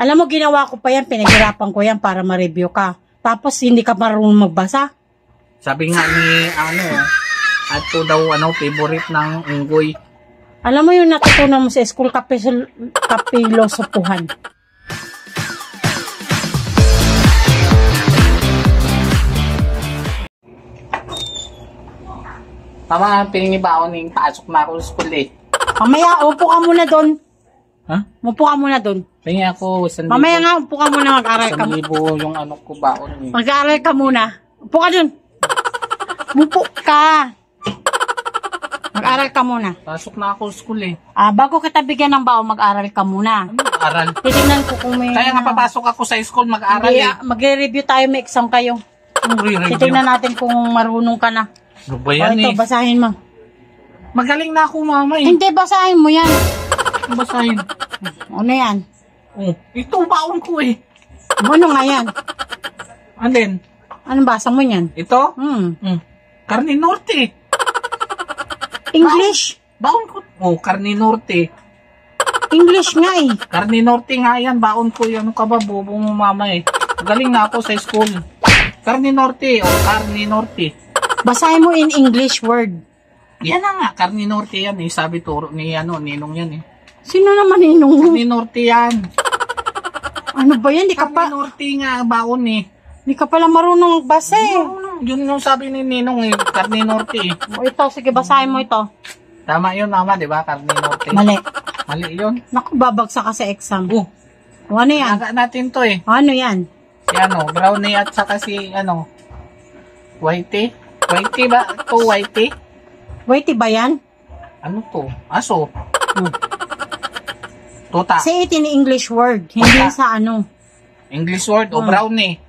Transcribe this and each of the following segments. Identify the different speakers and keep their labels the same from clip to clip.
Speaker 1: Alam mo, ginawa ko pa yan, pinaghirapan ko yan para ma-review ka. Tapos, hindi ka marunong magbasa.
Speaker 2: Sabi nga ni, ato daw, favorite ng unggoy.
Speaker 1: Alam mo yung natutunan mo sa school, kapilosopuhan.
Speaker 2: Tama, pininibaon yung pasok na ako sa school eh.
Speaker 1: Mamaya, upo ka muna doon.
Speaker 2: Ha?
Speaker 1: Upo ka muna doon.
Speaker 2: Pingi ako, 1,000.
Speaker 1: Mamaya nga, upo ka muna, mag-aral ka.
Speaker 2: 1,000 yung ko baon eh.
Speaker 1: Mag-aral ka muna. Upo ka doon. Upo ka. Mag-aral ka muna.
Speaker 2: Pasok na ako sa school eh.
Speaker 1: Bago kita bigyan ng baon, mag-aral ka muna.
Speaker 2: Ano mag-aral?
Speaker 1: Titignan ko kung may...
Speaker 2: Kaya nga papasok ako sa school, mag-aral eh.
Speaker 1: Magre-review tayo, may exam kayo. Titignan natin kung marunong ka na.
Speaker 2: Ano ba yan
Speaker 1: ito, basahin mo.
Speaker 2: Magaling na ako, mama eh.
Speaker 1: Hindi, basahin mo yan.
Speaker 2: Basahin.
Speaker 1: Ano yan?
Speaker 2: Oh, ito baon ko eh.
Speaker 1: Ano nga yan?
Speaker 2: And then?
Speaker 1: Anong basa mo yan?
Speaker 2: Ito? Carne Norte.
Speaker 1: English?
Speaker 2: Baon ko. Oh, Carne Norte.
Speaker 1: English nga eh.
Speaker 2: Carne Norte nga yan. Baon ko yan. Ano ka ba, bobo mo mama eh. Magaling na ako sa school. Carne Norte. Oh, Carne Norte.
Speaker 1: Basahin mo in English word.
Speaker 2: Yan na nga. Carne Norte yan eh. Sabi turo ni Ninong yan eh.
Speaker 1: Sino naman Ninong mo?
Speaker 2: Carne Norte yan.
Speaker 1: Ano ba yan? Di ka pa...
Speaker 2: Carne Norte nga baon eh.
Speaker 1: Di ka pala marunong magbasa eh.
Speaker 2: Yun yung sabi ni Ninong eh. Carne Norte eh.
Speaker 1: O ito, sige basahin mo ito.
Speaker 2: Tama yun mama, di ba? Carne Norte.
Speaker 1: Mali.
Speaker 2: Mali yun.
Speaker 1: Naku, babagsak ka sa exam.
Speaker 2: O
Speaker 1: ano yan?
Speaker 2: Naga natin to eh.
Speaker 1: Ano yan?
Speaker 2: Si brownie at saka si whitey. Whitey ba? Ito whitey?
Speaker 1: Whitey ba yan?
Speaker 2: Ano to? Aso. Tuta.
Speaker 1: Say it in English word. Hindi sa
Speaker 2: English word o brownie.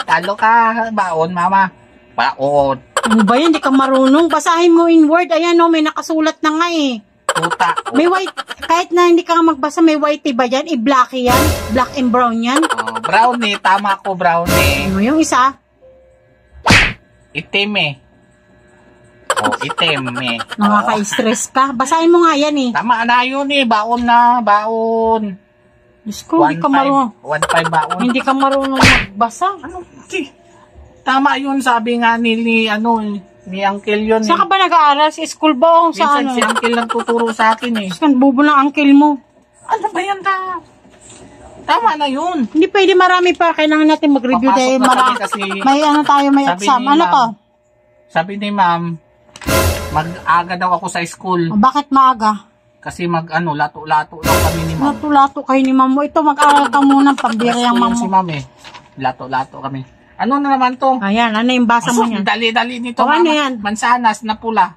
Speaker 2: Talo ka. Baon, mama. Baon.
Speaker 1: Ano ba yan? Di ka marunong. Basahin mo in word. Ayan may nakasulat na nga eh.
Speaker 2: Tuta.
Speaker 1: May white. Kahit na hindi ka magbasa, may whitey ba yan? I-blacky yan? Black and brown yan?
Speaker 2: Brownie. Tama ko, brownie.
Speaker 1: Ano yung isa?
Speaker 2: Itim eh. Itim eh.
Speaker 1: Nakaka-stress ka. Basahin mo nga yan eh.
Speaker 2: Tama na yun eh. Baon na. Baon.
Speaker 1: Diyos ko, hindi ka marunong.
Speaker 2: 1.5 baon.
Speaker 1: Hindi ka marunong magbasa.
Speaker 2: Tama yun. Sabi nga ni Uncle yun.
Speaker 1: Saan ka ba nag-aaral? Sa school ba o sa
Speaker 2: Minsan si Uncle lang tuturo sa akin eh.
Speaker 1: Saan bubo ng Uncle mo?
Speaker 2: Ano ba yan Tama na yun.
Speaker 1: Hindi pwede, marami pa. Kailangan natin mag-review dahil may exam. Ano to?
Speaker 2: Sabi ni ma'am, mag-aga daw ako sa school.
Speaker 1: Bakit maaga?
Speaker 2: Kasi lato-lato lang kami ni ma'am.
Speaker 1: Lato-lato kayo ni ma'am mo. Ito, mag-aaral ka muna. Pambira yung ma'am mo.
Speaker 2: Si ma'am eh. Lato-lato kami. Ano na naman to?
Speaker 1: Ayan, ano yung basa mo niyan?
Speaker 2: Dali-dali nito, mama.
Speaker 1: Ano yan?
Speaker 2: Mansanas na pula.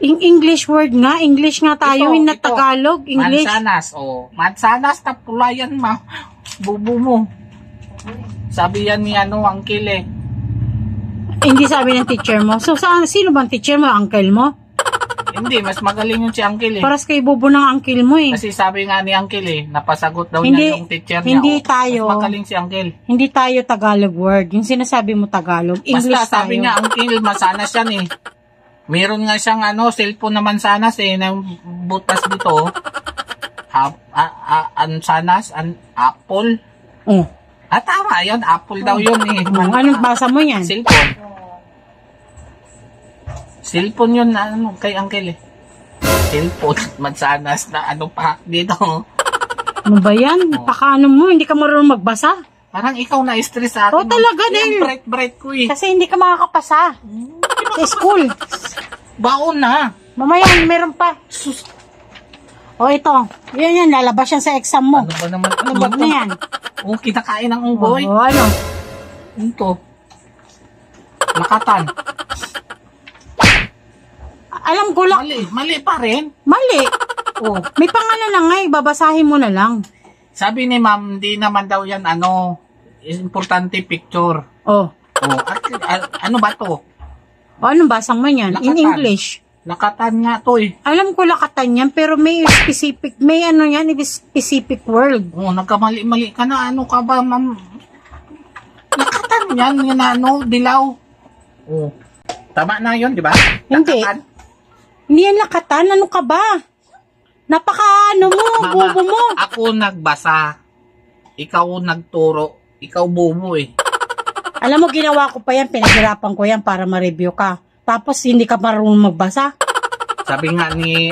Speaker 1: English word nga. English nga tayo. Hindi Tagalog. English.
Speaker 2: Mansanas. Mansanas na pula yan, ma. Bubo mo. Sabi yan ni Uncle eh.
Speaker 1: Hindi sabi ng teacher mo. So, sino bang teacher mo? Uncle mo?
Speaker 2: Hindi, mas magaling yun si Uncle eh.
Speaker 1: Paras kay bubo ng Uncle mo eh.
Speaker 2: Kasi sabi nga ni Uncle eh, napasagot daw niya yung teacher niya.
Speaker 1: Hindi tayo.
Speaker 2: Mas magaling si Uncle.
Speaker 1: Hindi tayo Tagalog word. Yung sinasabi mo Tagalog. English
Speaker 2: basta, sabi
Speaker 1: tayo.
Speaker 2: nga Uncle, masanas yan eh. Meron nga siyang cellphone naman sanas eh, na butas dito. Apple. Tama yun, Apple daw yun eh.
Speaker 1: Anong basa mo yan?
Speaker 2: Cellphone yun kay Uncle eh. Cellphone, mansanas na pa dito.
Speaker 1: Ano ba yan? Pakaano mo, hindi ka marunong magbasa?
Speaker 2: Parang ikaw na-stress sa akin.
Speaker 1: Talaga din.
Speaker 2: Bright ko eh.
Speaker 1: Kasi hindi ka makakapasa. Sa school.
Speaker 2: Baon na.
Speaker 1: Mamaya, meron pa. Ito. Yan, lalabas yan sa exam mo.
Speaker 2: Ano ba naman? Ano ba ito?
Speaker 1: Yan?
Speaker 2: Kinakain ng unggoy.
Speaker 1: Ano?
Speaker 2: Ito. Nakatan.
Speaker 1: Alam ko lang.
Speaker 2: Mali pa rin.
Speaker 1: Mali. May pangalan na nga, babasahin mo na lang.
Speaker 2: Sabi ni ma'am, di naman daw yan importante picture. Ano ba to?
Speaker 1: Anong basang mo yan?
Speaker 2: Lakatan.
Speaker 1: In English.
Speaker 2: Lakatan nga to eh.
Speaker 1: Alam ko lakatan yan, pero may specific word.
Speaker 2: Nagkamali-mali ka na. Ano ka ba, ma'am? Lakatan yan, dilaw. Tama na yun, di ba?
Speaker 1: Hindi. Hindi yan lakatan. Ano ka ba? Napaka ano mo, bobo mo.
Speaker 2: Ako nagbasa. Ikaw nagturo. Ikaw bobo eh.
Speaker 1: Alam mo, ginawa ko pa yan, pinaghirapan ko yan para ma-review ka. Tapos hindi ka marunong magbasa.
Speaker 2: Sabi nga ni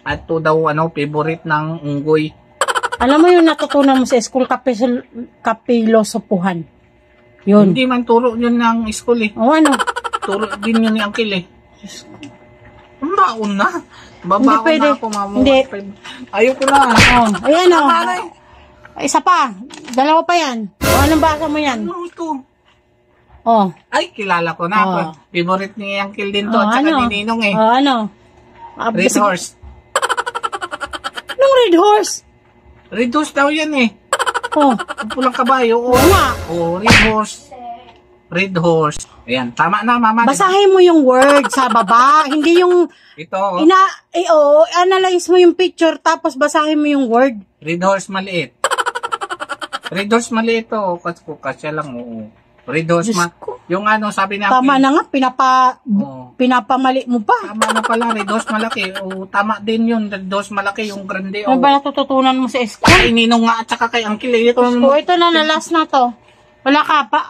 Speaker 2: ato daw favorite ng unggoy.
Speaker 1: Alam mo yung natutunan mo sa school, kapilosopuhan. Yun.
Speaker 2: Hindi man turo yun ng school eh.
Speaker 1: O ano?
Speaker 2: Turo din yun ni Uncle eh. Ang baon na.
Speaker 1: Hindi
Speaker 2: Babaon
Speaker 1: pwede.
Speaker 2: na ako, mama.
Speaker 1: Hindi.
Speaker 2: Ayoko na.
Speaker 1: Oh, ayan o.
Speaker 2: Tama na eh.
Speaker 1: Isa pa. Dalawa pa yan. O, anong basa mo yan?
Speaker 2: Ano ito?
Speaker 1: Oh.
Speaker 2: Ay, kilala ko na.
Speaker 1: Oh.
Speaker 2: Favorite ni Uncle din to.
Speaker 1: Oh,
Speaker 2: At saka
Speaker 1: ano?
Speaker 2: ni Ninong eh.
Speaker 1: Oh, ano?
Speaker 2: Red horse.
Speaker 1: Anong red horse?
Speaker 2: Red horse daw yan eh.
Speaker 1: Oh.
Speaker 2: Ang pulang kabayo.
Speaker 1: Oo nga.
Speaker 2: Oh, red horse. Red horse. Ayan, tama na, mama.
Speaker 1: Basahin mo yung word sa baba. Hindi yung
Speaker 2: Ito,
Speaker 1: analyze mo yung picture tapos basahin mo yung word.
Speaker 2: red horse maliit. Red horse maliit to. Kasya lang, oo. Red horse
Speaker 1: Diyos
Speaker 2: ma...
Speaker 1: ko.
Speaker 2: Yung sabi ni
Speaker 1: Tama na nga,
Speaker 2: Oo.
Speaker 1: pinapamali mo pa.
Speaker 2: Tama na pala, red horse malaki. O, tama din yun, red horse malaki, yung grande.
Speaker 1: Ano ba natututunan mo sa school?
Speaker 2: Kay Ninong nga at saka kay Uncle. Ito,
Speaker 1: So, ito na, last na to. Wala ka pa,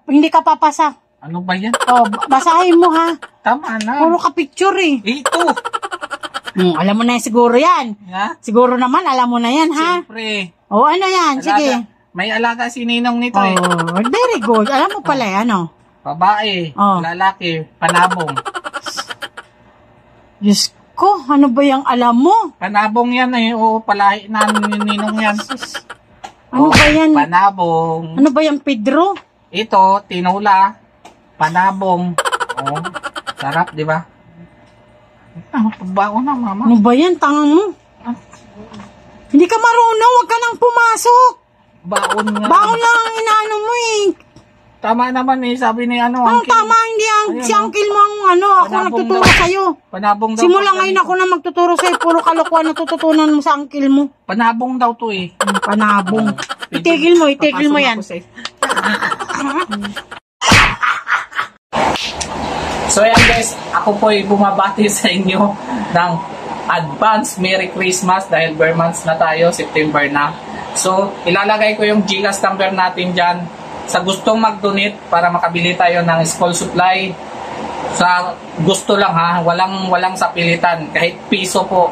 Speaker 1: hindi ka papasa.
Speaker 2: ano ba yan?
Speaker 1: Oh, basahin mo ha.
Speaker 2: Tama na.
Speaker 1: Puro ka picture eh.
Speaker 2: Ito.
Speaker 1: Alam mo na yan siguro yan.
Speaker 2: Ha?
Speaker 1: Siguro naman, alam mo na yan ha.
Speaker 2: Siyempre.
Speaker 1: O ano yan, sige.
Speaker 2: May alaga si Ninong nito eh.
Speaker 1: Oh, very good. Alam mo pala yan, oh.
Speaker 2: Babae,
Speaker 1: Oh.
Speaker 2: lalaki, panabong.
Speaker 1: Diyos ko, ano ba yung alam mo?
Speaker 2: Panabong yan eh. O, palahi na ni Ninong yan.
Speaker 1: Ano ba yan?
Speaker 2: Panabong.
Speaker 1: Ano ba yung Pedro?
Speaker 2: Ito, tinula. Panabong. Oh, sarap, di ba? Bago na, mama.
Speaker 1: Ano ba yan? Tangang mo. Hindi ka marunong, wag ka nang pumasok.
Speaker 2: Baon nga.
Speaker 1: Baon lang ang inaano mo eh.
Speaker 2: Tama naman eh, sabi ni
Speaker 1: Ang
Speaker 2: Uncle.
Speaker 1: tama, hindi si uncle mo ang ako
Speaker 2: Panabong
Speaker 1: nagtuturo
Speaker 2: daw.
Speaker 1: sa'yo.
Speaker 2: Panabong daw.
Speaker 1: Simula ngayon ako na magtuturo sa'yo, puro kalokohan natututunan mo sa uncle mo.
Speaker 2: Panabong daw to eh.
Speaker 1: Panabong. Itigil mo yan.
Speaker 2: So yan guys, ako po ay bumabati sa inyo ng advance Merry Christmas dahil bare months na tayo, September na. So ilalagay ko yung GCash number natin dyan sa gustong mag-donate para makabili tayo ng school supply. Sa gusto lang ha, walang sa pilitan, kahit piso po.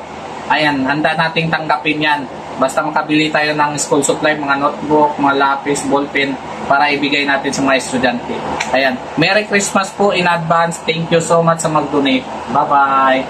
Speaker 2: Ayan, handa nating tanggapin yan. Basta makabili tayo ng school supply, mga notebook, mga lapis, ballpen, para ibigay natin sa mga estudyante. Ayan, Merry Christmas po in advance. Thank you so much sa mag-donate. Bye-bye!